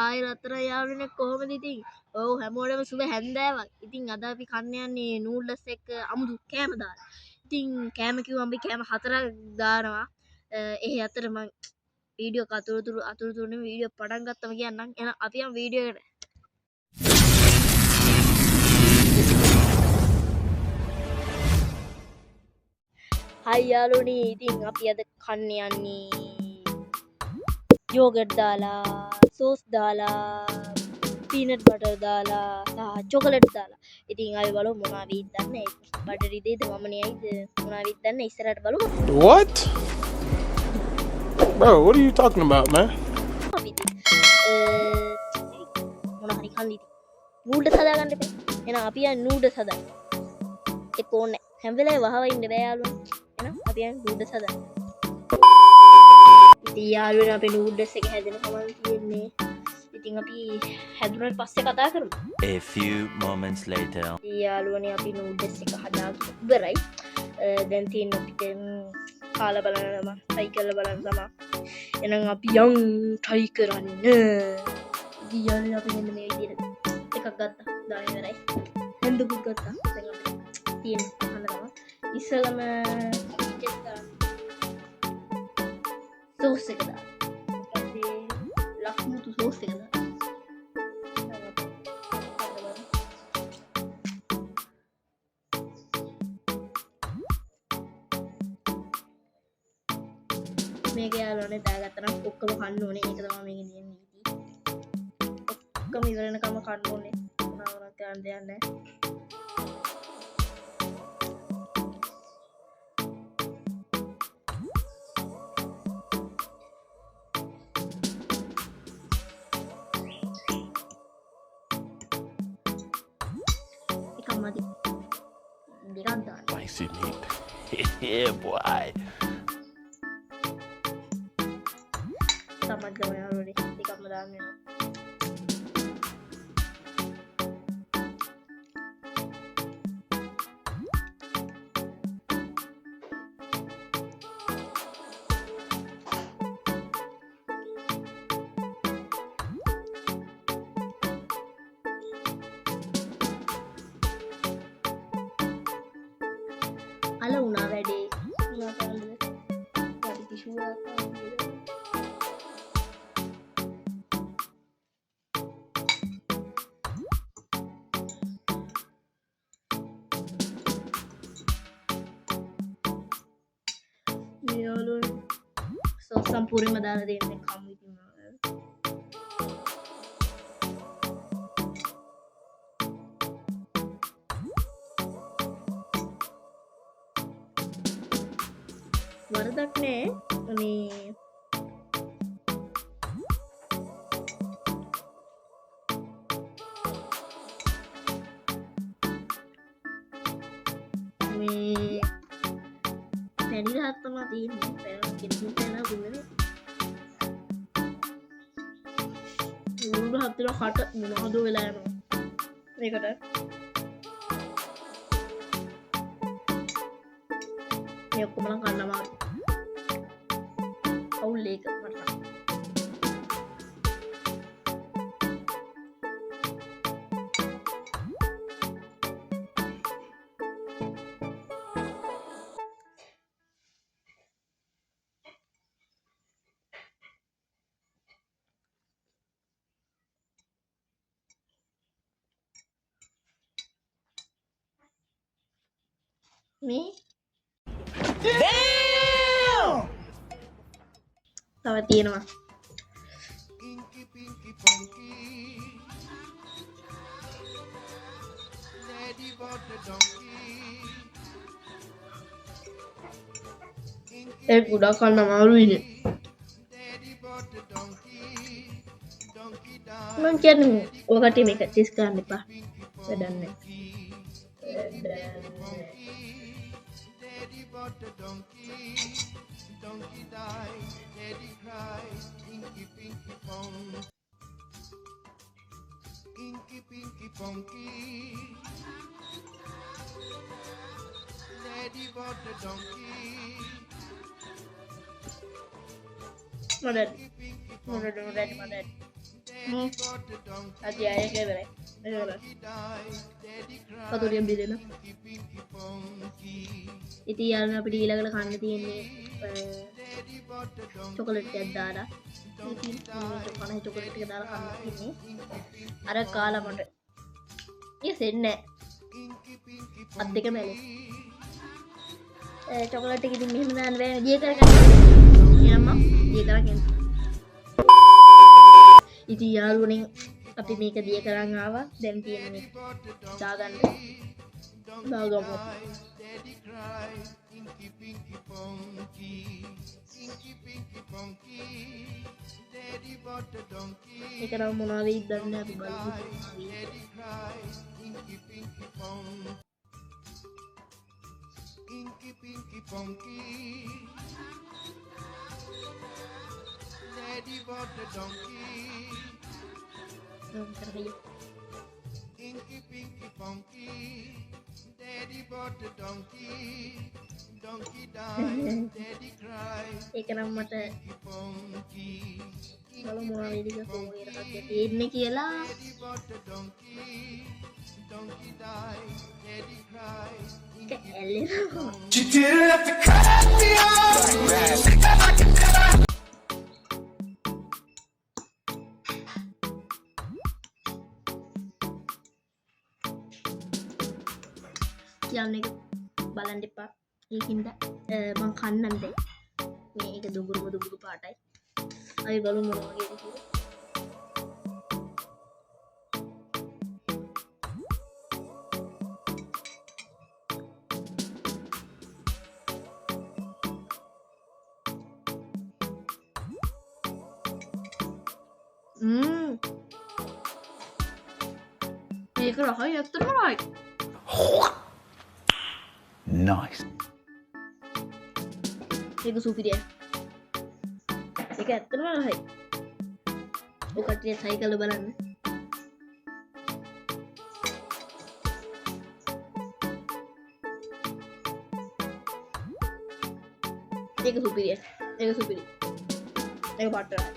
ආයි රතර යාළුවනේ කොහොමද ඉතින්? ඔව් හැමෝටම සුබ හැන්දෑවක්. ඉතින් අද අපි කන්න යන්නේ නූඩ්ල්ස් එක්ක අමුතු කෑම දාලා. ඉතින් කෑම කිව්වම අපි කෑම 4ක් දානවා. එහි අතර මම වීඩියෝ අතුරුතුරු වීඩියෝ පටන් ගත්තම කියන්නම්. එහෙනම් අපි යමු වීඩියෝ එකට. හයි යාළුවනේ ඉතින් අපි අද කන්න යන්නේ යෝගට් දාලා සෝස් දාලා පීනට් බටර් දාලා සහ චොකලට් දාලා. ඉතින් අපි බලමු මොනවා වෙයිද දන්නේ. බටර් ඉදේද මම නෙයිද මොනවා වෙයිද දන්නේ. ඉස්සරහට බලමු. What? Bro, what are you talking about, man? අපි ඉතින් මොනවා හරි කන්න ඉතින් නූඩ්ල්ස් හදාගන්න එපා. එහෙනම් අපි යන්නේ නූඩ්ල්ස් හදන්න. ඒක ඕනේ. හැම වෙලාවෙම වහව ඉන්න බෑ යාළුවනේ. එහෙනම් අපි යන්නේ නූඩ්ල්ස් හදන්න. ඉතින් යාළුවනේ අපේ නූඩ්ල්ස් එක හැදෙන කමන් තියෙන්නේ. ඉතින් අපි හැදුනට පස්සේ කතා කරමු. A few moments later. යාළුවනේ අපි නූඩ්ල්ස් එක හදාගෙන ඉවරයි. දැන් තියෙන අපිට කාලා බලන්න try කරලා බලන්න තමයි. එහෙනම් අපි යන් try කරන්න. ඉතින් යාළුවනේ අපි මෙන්න මේ විදිහට එකක් ගත්තා. දාලා ඉවරයි. හෙන්දුකුත් ගත්තා. දැන් අපිට තියෙන හදනවා. ඉස්සලම සෝස් එක දාන්න. ඊපස්සේ ලක්මුතු සෝස් එක දාන්න. මේක යාළුවනේ දාගත්තා නම් ඔක්කොම කන්න ඕනේ. ඒක තමයි මේකේ තියෙන නීති. ඔක්කොම ඉවර වෙනකම් කන්න ඕනේ. මොනවා කරන්න දෙයක් නැහැ. Spicy meat. Yeah, boy. Tamat gawin යාළුවනේ. ටිකක්ම දාන්න වෙනවා. අල උනා වැඩේ. මොනවා කරන්නද? පරි කිෂුවා කාන්නේ. යාළුවනේ සෝස් සම්පූර්ණයෙන්ම දාලා දෙන්නේ කමු ඉතින්. වරදක් නෑ මේ පැණි රහත් තමයි තියෙන්නේ. පැණි කිරිමුත් පැන දුන්නේ. උණු රහත් වල කට මොනවද වෙලා යනවා. මේකට මේ ඔක්කොම නම් කන්න අමාරුයි. අවුල් ඒක මට. මේ තව තියෙනවා. ඒක ගොඩක් කන්න අමාරුයිනේ. මං කියන්නේ ඔකට මේක ටෙස්ට් කරන්න එපා. වැඩක් නැහැ. Donkey died, daddy cried, inky pinky pong. Inky pinky ponky. Daddy bought the donkey. My dad. අධ්‍යයනය කරයි පතුරියම් බිලෙන ඉති යාලන අපිට ඊළඟට කන්න තියෙන්නේ චොකලට් එකක් දාලා කන චොකලට් එක දාලා කන්න තියෙන්නේ අර කාලා මට සෙන්නේ අත් දෙක මැලේ චොකලට් එක ඉතින් මෙහෙම දාන්න බෑනේ දිය කරගන්න එනම්ම දිය කරගෙන ඉතින් යාළුවනේ අපි මේක දිය කරන් ආවා දැන් තියෙන්නේ දාගන්න දාගමු ඒක නම් මොනවා වෙයිද දන්නේ අපි බලමු Inky Pinky Punky Daddy bought the donkey Inky Pinky Punky Daddy bought the donkey Donkey died Daddy cried ඒක නම් මට බලමු මොනවා වේද කියලා කොහොමද තියෙන්නේ කියලා Donkey died Daddy cried You didn't have to cut me off. Yang ni balan depan, ini mang kanan deh. Ni itu duguru patai. Ayo kalau mau lagi itu. ඒක රහයි ඇත්තටම රහයි. Nice. ඒක සුපිරියි. ඒක ඇත්තටම රහයි. ඔය කට්ටිය try කරලා බලන්න. ඒක සුපිරියි. ඒක සුපිරියි. ඒක පාටරයි.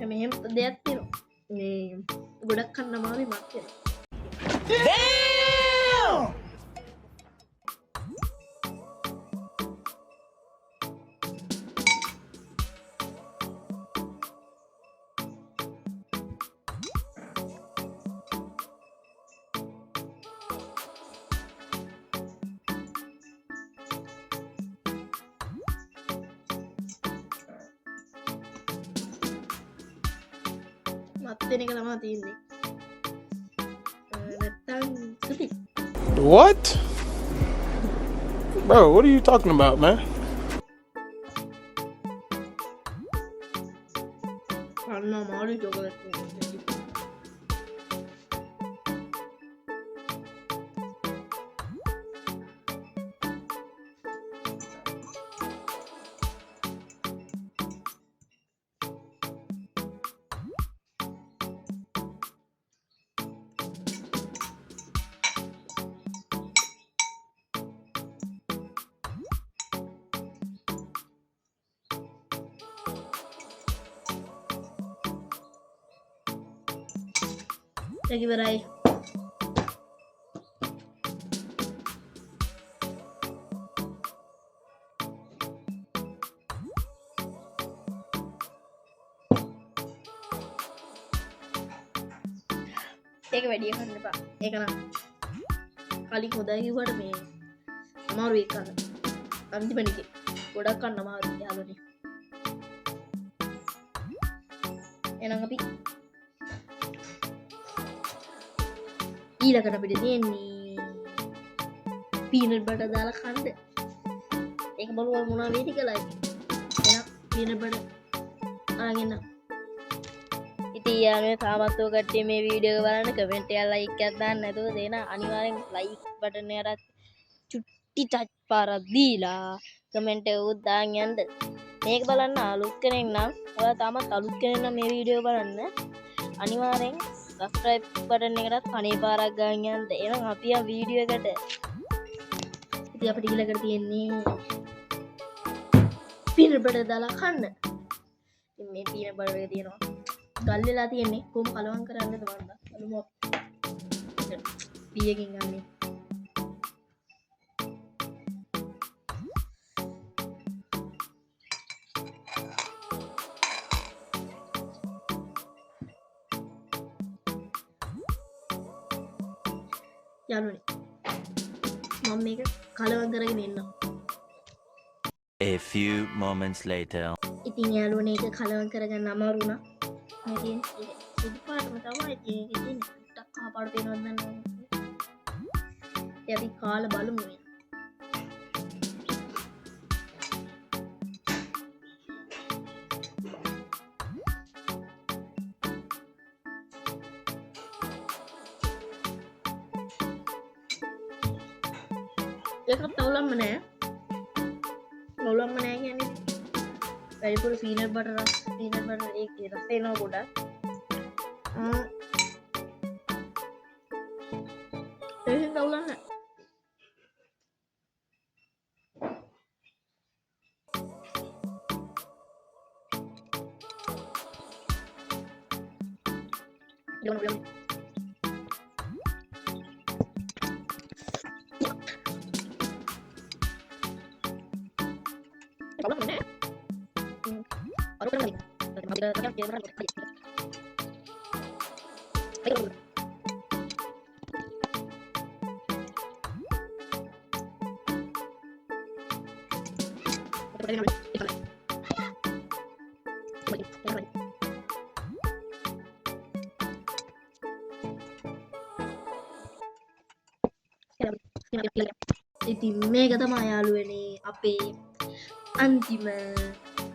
මෙහෙම දෙයක් තියෙනවා මේ ගොඩක් කන්න අමාරුයි මත් වෙනවා What? Bro, what are you talking about, man? Lagi berai. ඒක වැඩි කරන්න එපා. ඒක නම් කලින් හොදයි කිව්වට මේ අමාරු එක ගන්න. අන්තිමනිකේ ගොඩක් ගන්න අමාරුයි යාළුවනේ. එහෙනම් අපි ඊළඟට අපිට තියෙන්නේ පීනට් බටර් දාලා කන්න. ඒක බලුවා මොනවා වේද කියලා. එහෙනම් පීනට් බටර් අරන් එන්න. ඉතින් යාළුවනේ තාමත් ඔය කට්ටිය මේ වීඩියෝ එක බලන්න කමෙන්ට් එකක් ලයික් එකක් දාන්න නැතුව දෙන අනිවාර්යෙන් ලයික් බටන් එකට චුට්ටි ටච් පාරක් දීලා කමෙන්ට් එක උත් දාන්න යන්න. මේක බලන්න අලුත් කෙනෙක් නම් ඔයා තාමත් අලුත් කෙනෙක් නම් මේ වීඩියෝ බලන්න අනිවාර්යෙන් subscribe බටන් එකටත් කනේ පාරක් ගන්න යන්න. එහෙනම් අපි ආ වීඩියෝ එකට. ඉතින් අපිට ඊළඟට තියෙන්නේ peanut butter දාලා කන්න. ඉතින් මේ peanut butter එක තියෙනවා. ගල් වෙලා තියෙන්නේ. කොහොම කලවම් කරන්නද බලන්න. බලමු. පීයකින් ගන්නේ. යාළුවනේ මම මේක කලවම් කරගෙන ඉන්නවා. A few moments later. ඉතින් යාළුවනේ ඒක කලවම් කරගන්න අමාරු වුණා. මේ තියෙන සුදු පාටම තමයි තියෙන්නේ. ටිකක් කහ පාට පේනවද නැද්ද? අපි කාලා බලමු මේ. ඒකත් තවලම්ම නෑ. තවලම්ම නෑ කියන්නේ වැඩිපුර peanut butter ඒකේ රස එනවා ගොඩක්. ඒකෙන් තවලම් නෑ. යන්න. Kalau mana? Baru kan lagi. Kita berapa? Ayo. ඉතින් මේක තමයි යාළුවනේ අපේ අන්තිම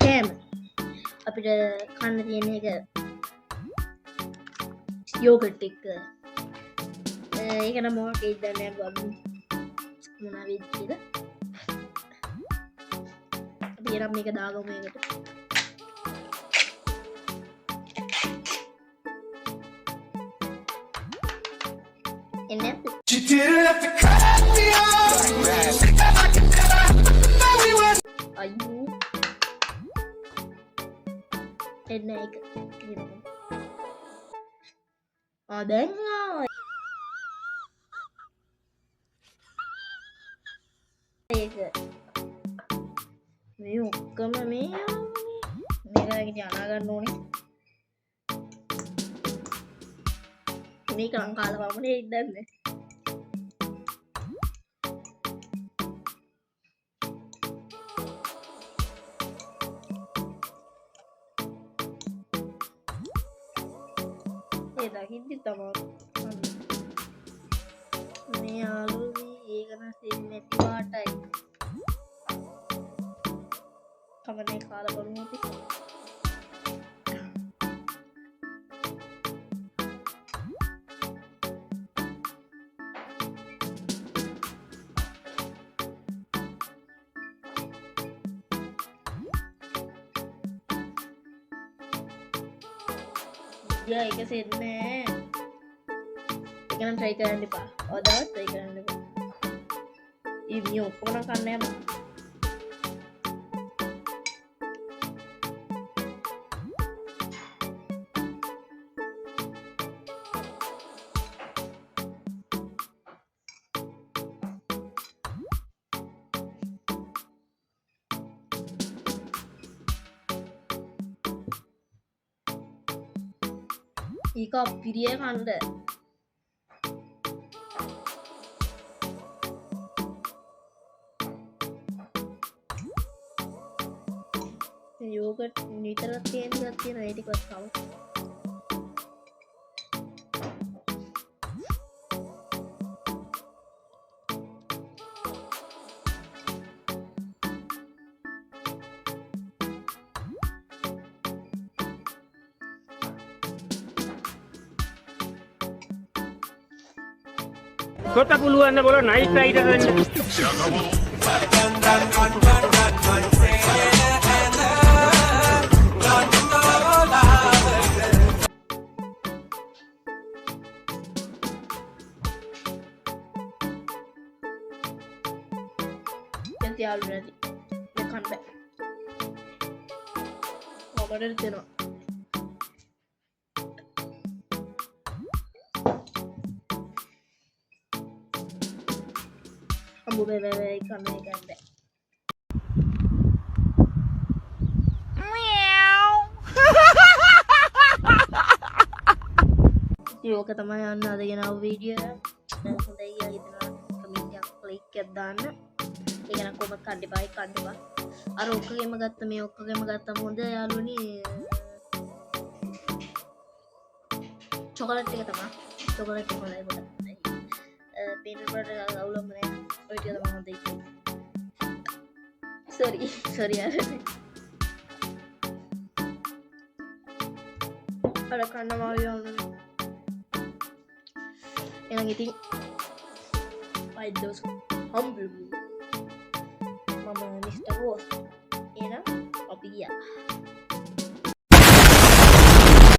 කෑම. අපිට කන්න තියෙන එක යෝගට් එක. ඒක නම් මොකක්ද දන්නේ නැහැ බලමු මොනවා වෙයිද කියලා. අපි එනම් මේක දාගමු මේකට. එන්නේ You didn't have to cut me off. අයියෝ එන්න එක දැන් ඒක මේ ඔක්කොම මේ මේකට අනාගන්න ඕනේ මේක ලංකාල පමණේ ඉදන්නේ දකිද්දි තමයි මේ යාළුවනේ ඒක නම් සෙන්නේ නැති පාටයි කමනේ කාලා බලමු අපි ya ඒක සෙන්නේ ඒක නම් try කරන්න එපා. ඔයාවත් try කරන්න එපා. මේ ඔක්කොම නම් කන්නේ නැහැ මම. ඒක පිරිය කණ්ඩ යෝගට් නිතරත් තියෙන එකක් තියෙනවා ඒ ටිකවත් කවුද Kota puluhan na bola naik naik dan යාළු නැති කන්න බෑ මමට දෙනවා අඹු බෑ කන්න එකක් බෑ යෝක තමයි යන්න අදගෙනාව වීඩියෝ හොඳයි කියලා හිතනවා කමෙන්ට් එකක් ක්ලික් එකක් දාන්න ඒක නම් කොහොමද කඩේපායි කඩේපා අර ඔක්කොගෙම ගත්ත මේ ඔක්කොගෙම ගත්තම හොඳ යාළුවනි චොකලට් එක තමයි චොකලට් එක හොඳයි පොඩක් පීනට් බටර් අවුලම නෑ ඔය ටික තමයි හොඳයි සෝරි යාර අර කන්න මාළු යවන්න එහෙනම් ඉතින් පයිදෝස් හම්බු මම මිස්ටර්